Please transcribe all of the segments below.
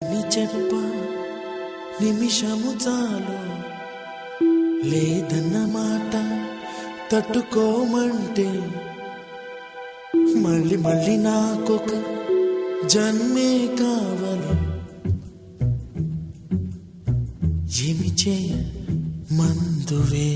నీ చెప్ప నిమిషము చాలు లేదన్న మాట తట్టుకోమంటే మళ్ళీ మళ్ళీ నాకొక జన్మే కావాలి. ఏమి చేయ మందువే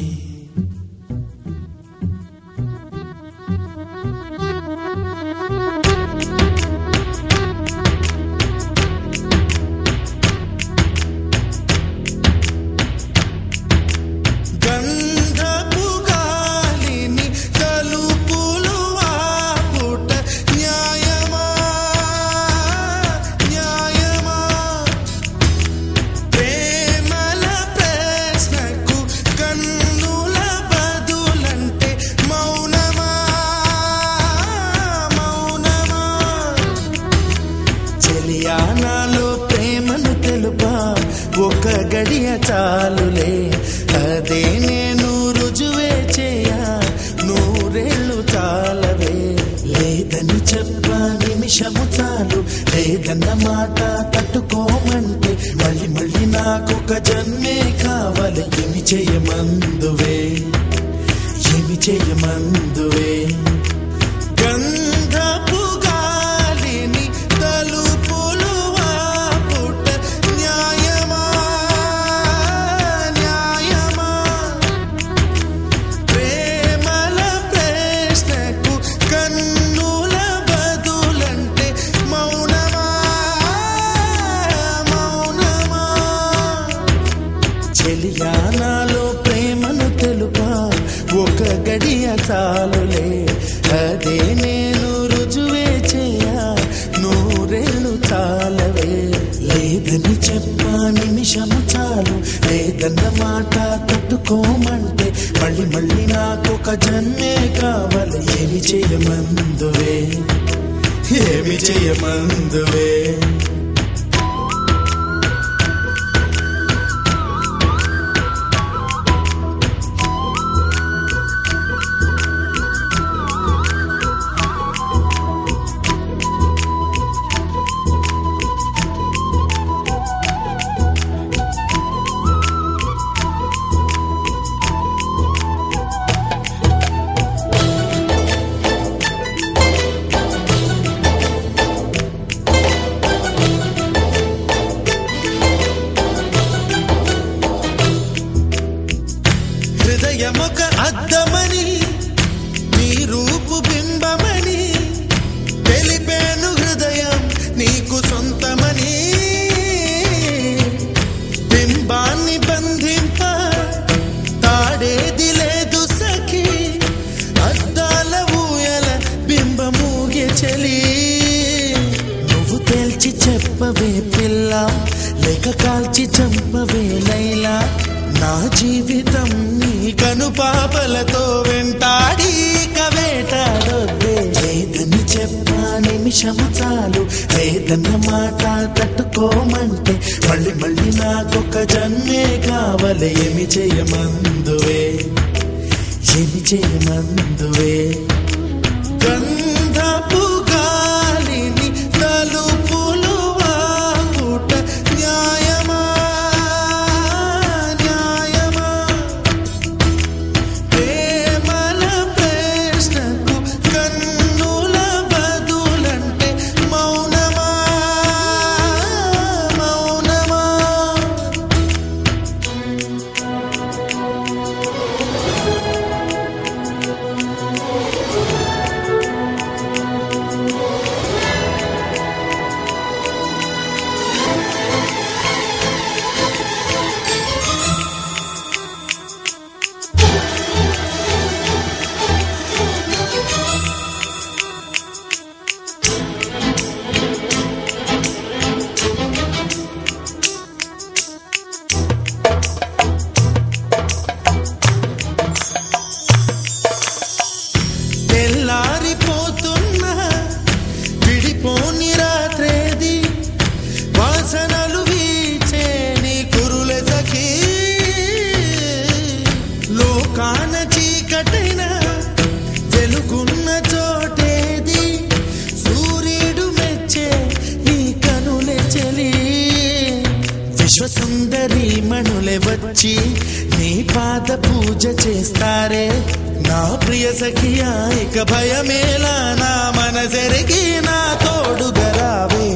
నాలో ప్రేమను తెలుపా ఒక గడియ చాలులే, అదే నేను రుజువే చేయా నూరేళ్ళు చాలవే. లేదని చెప్ప నిమిషము చాలు లేదన్న మాట తట్టుకోమంటే మళ్ళీ మళ్ళీ నాకొక జన్మే కావాలి. ఏమి చేయమందువే ఏమి చేయమందువే గంధపు గాలిని తలుపులు ఆపుట న్యాయమా న్యాయమా, ప్రేమల ప్రశ్నకు కన్నుల బదులంటే మౌనమా మౌనమా. చెలియా నాలో ప్రేమను తెలుపా ఒక గడియ చాలులే, అదే నేను రుజువే చేయా నూరేళ్ళు చాలవే. లేదని చెప్ప నిమిషము చాలు లేదన్న మాట తట్టుకోమంటే మళ్ళీ మళ్ళీ నాకొక జన్మే కావాలి. ఏమి చేయమందువే ఏమి చేయమందువే హృదయమొక అద్దమని నీ రూపు బింబమని తెలిపేను హృదయం నీకు సొంతమని. బింబాన్ని బంధింప తాడేది లేదు సఖి, అద్దాల ఊయల బింబమూగే చలి. నువ్వు తేల్చి చెప్పవే పిల్ల లేక కాల్చి చంపవే లైలా, నా జీవితం నీ కనుపాపలతో వెంటాడి కవేటాడొద్దే. లేదని చెప్ప నిమిషము చాలు లేదన్న మాట తట్టుకోమంటే మళ్ళీ మళ్ళీ నాకొక జన్మే కావాలి. ఏమి చేయమందువే ఏమి చేయమందువే గంధపు గాలిని తలుపులు ఆపుట న్యాయమా న్యాయమా, ప్రేమల ప్రశ్నకు కన్నుల బదులంటే మౌనమా మౌనమా. విశ్వసుందరి మణులే వచ్చి నీ పాద పూజ చేస్తారే నా ప్రియ సఖియా ఇక భయమేలా నా మనసెరిగి నా తోడుగా రావే